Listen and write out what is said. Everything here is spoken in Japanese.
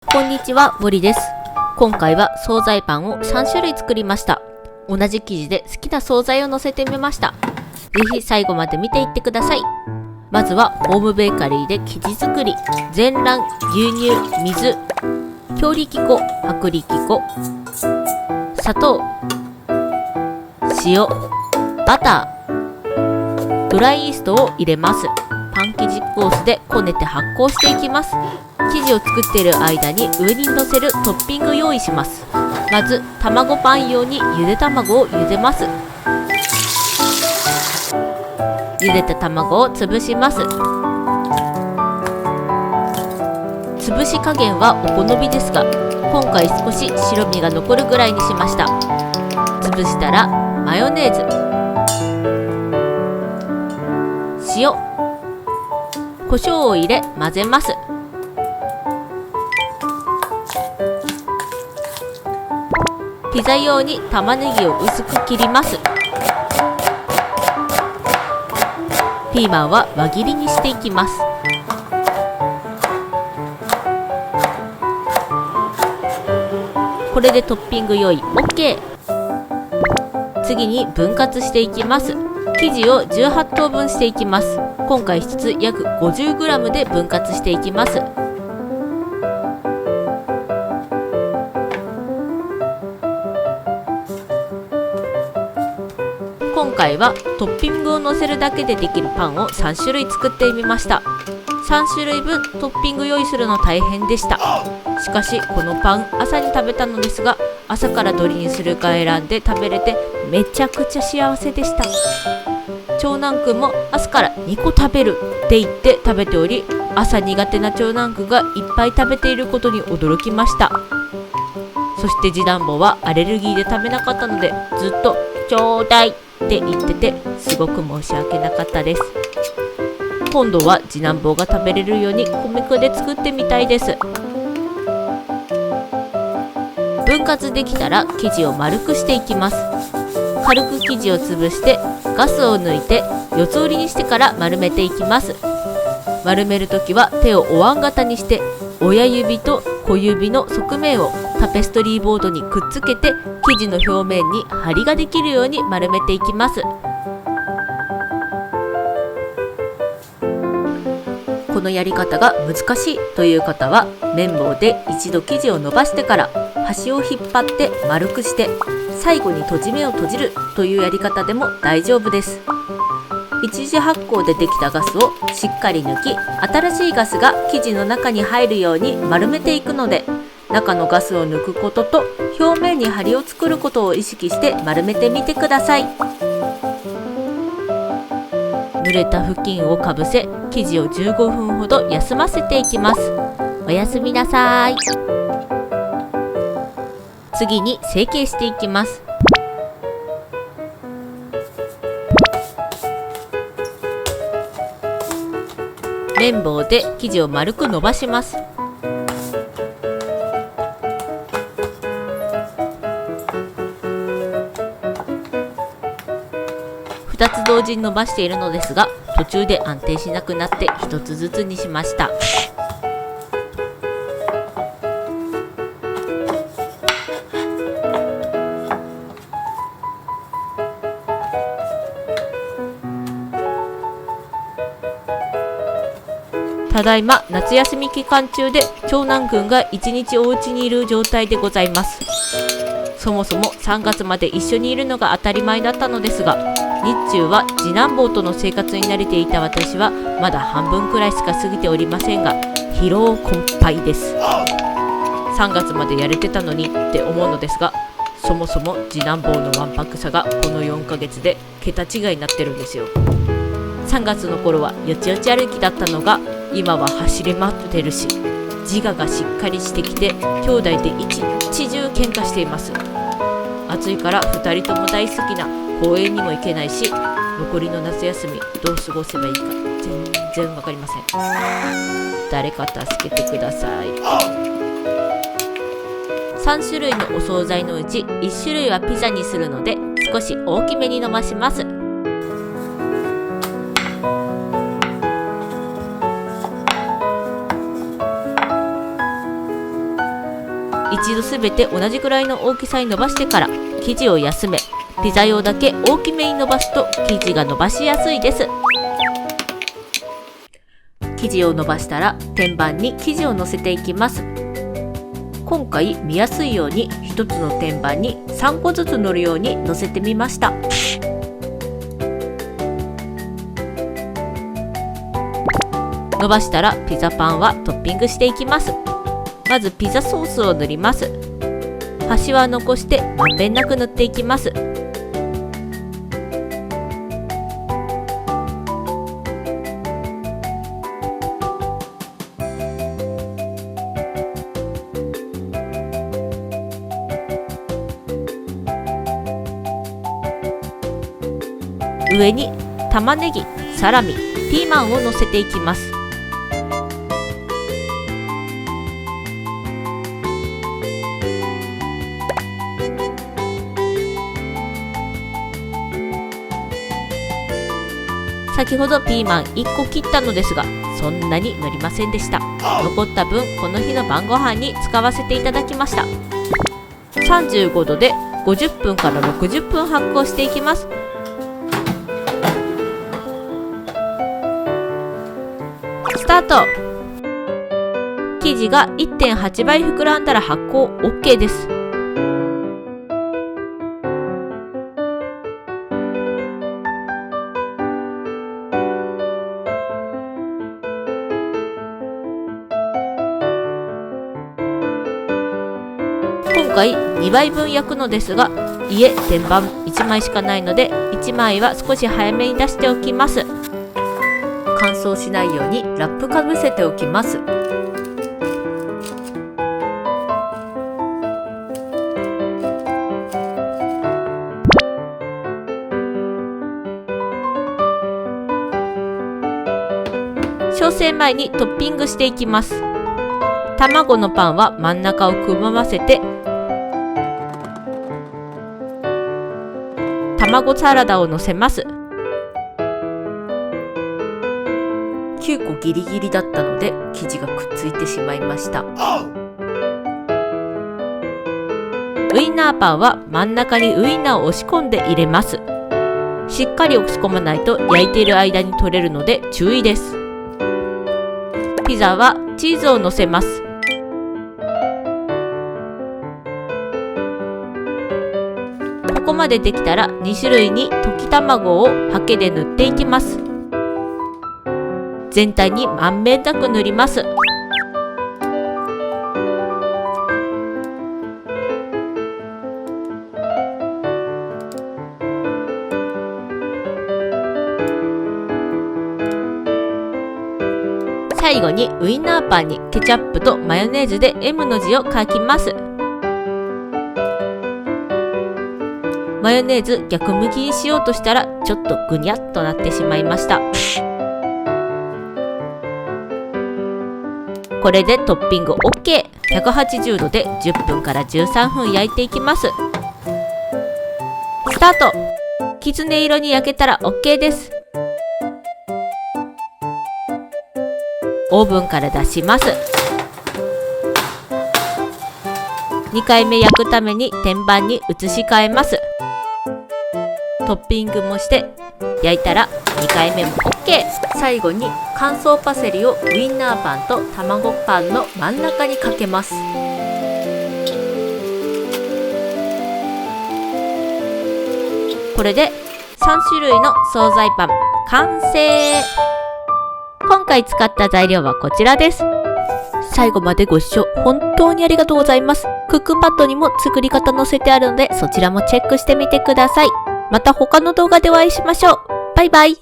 こんにちは、森です。今回は惣菜パンを3種類作りました。同じ生地で好きな惣菜を乗せてみました。ぜひ最後まで見ていってください。まずはホームベーカリーで生地作り。全卵、牛乳、水、強力粉、薄力粉、砂糖、塩、バター、ドライイーストを入れます。パン生地コースでこねて発酵していきます。生地を作っている間に上に乗せるトッピングを用意します。まず卵パン用にゆで卵を茹でます。茹でた卵を潰します。潰し加減はお好みですが、今回少し白身が残るぐらいにしました。潰したらマヨネーズ、塩、胡椒を入れ混ぜます。ピザ用に玉ねぎを薄く切ります。ピーマンは輪切りにしていきます。これでトッピング用意 OK。 次に分割していきます。生地を18等分していきます。今回1つ約 50g で分割していきます。今回はトッピングを乗せるだけでできるパンを3種類作ってみました。3種類分トッピング用意するの大変でした。しかしこのパン朝に食べたのですが、朝からどれにするか選んで食べれてめちゃくちゃ幸せでした。長男くんも朝から2個食べるって言って食べており、朝苦手な長男くんがいっぱい食べていることに驚きました。そして次男坊はアレルギーで食べなかったので、ずっとちょうだいって言ってて、すごく申し訳なかったです。今度は次男坊が食べれるように米粉で作ってみたいです。分割できたら生地を丸くしていきます。軽く生地を潰してガスを抜いて四つ折りにしてから丸めていきます。丸めるときは手をお椀型にして、親指と小指の側面をタペストリーボードにくっつけて、生地の表面に張りができるように丸めていきます。このやり方が難しいという方は、綿棒で一度生地を伸ばしてから端を引っ張って丸くして、最後に閉じ目を閉じるというやり方でも大丈夫です。一次発酵でできたガスをしっかり抜き、新しいガスが生地の中に入るように丸めていくので、中のガスを抜くことと表面に張りを作ることを意識して丸めてみてください。濡れた布巾をかぶせ、生地を15分ほど休ませていきます。おやすみなさい。次に成形していきます。綿棒で生地を丸く伸ばします。2つ同時に伸ばしているのですが、途中で安定しなくなって1つずつにしました。ただいま夏休み期間中で、長男くんが1日お家にいる状態でございます。そもそも3月まで一緒にいるのが当たり前だったのですが、日中は次男坊との生活に慣れていた私はまだ半分くらいしか過ぎておりませんが、疲労困憊です。3月までやれてたのにって思うのですが、そもそも次男坊のわんぱくさがこの4ヶ月で桁違いになってるんですよ。3月の頃はよちよち歩きだったのが、今は走り回ってるし、自我がしっかりしてきて、兄弟で一日中喧嘩しています。暑いから2人とも大好きな公園にも行けないし、残りの夏休みどう過ごせばいいか全然わかりません。誰か助けてください。3種類のお惣菜のうち1種類はピザにするので、少し大きめに伸ばします。一度すべて同じくらいの大きさに伸ばしてから生地を休め、ピザ用だけ大きめに伸ばすと生地が伸ばしやすいです。生地を伸ばしたら天板に生地を乗せていきます。今回見やすいように1つの天板に3個ずつ乗るように乗せてみました。伸ばしたらピザパンはトッピングしていきます。まずピザソースを塗ります。端は残してまんべんなく塗っていきます。上に玉ねぎ、サラミ、ピーマンを乗せていきます。先ほどピーマン1個切ったのですが、そんなに塗りませんでした。残った分、この日の晩ご飯に使わせていただきました。35度で50分から60分発酵していきます。スタート。生地が 1.8 倍膨らんだら発酵 OK です。今回2倍分焼くのですが、天板1枚しかないので1枚は少し早めに出しておきます。乾燥しないようにラップかぶせておきます。焼成前にトッピングしていきます。卵のパンは真ん中をくぼませて、卵サラダをのせます。9個ギリギリだったので生地がくっついてしまいました。ウインナーパンは真ん中にウインナーを押し込んで入れます。しっかり押し込まないと焼いている間に取れるので注意です。ピザはチーズをのせます。ここまでできたら2種類に溶き卵をハケで塗っていきます。全体にまんべんなく塗ります。最後にウインナーパンにケチャップとマヨネーズで M の字を書きます。マヨネーズ逆向きにしようとしたらちょっとぐにゃっとなってしまいました。これでトッピング OK。 180度で10分から13分焼いていきます。スタート。きつね色に焼けたら OK です。オーブンから出します。2回目焼くために天板に移し替えます。トッピングもして焼いたら2回目も OK。 最後に乾燥パセリをウインナーパンと卵パンの真ん中にかけます。これで3種類の惣菜パン完成。今回使った材料はこちらです。最後までご視聴本当にありがとうございます。クックパッドにも作り方載せてあるのでそちらもチェックしてみてください。また他の動画でお会いしましょう。バイバイ。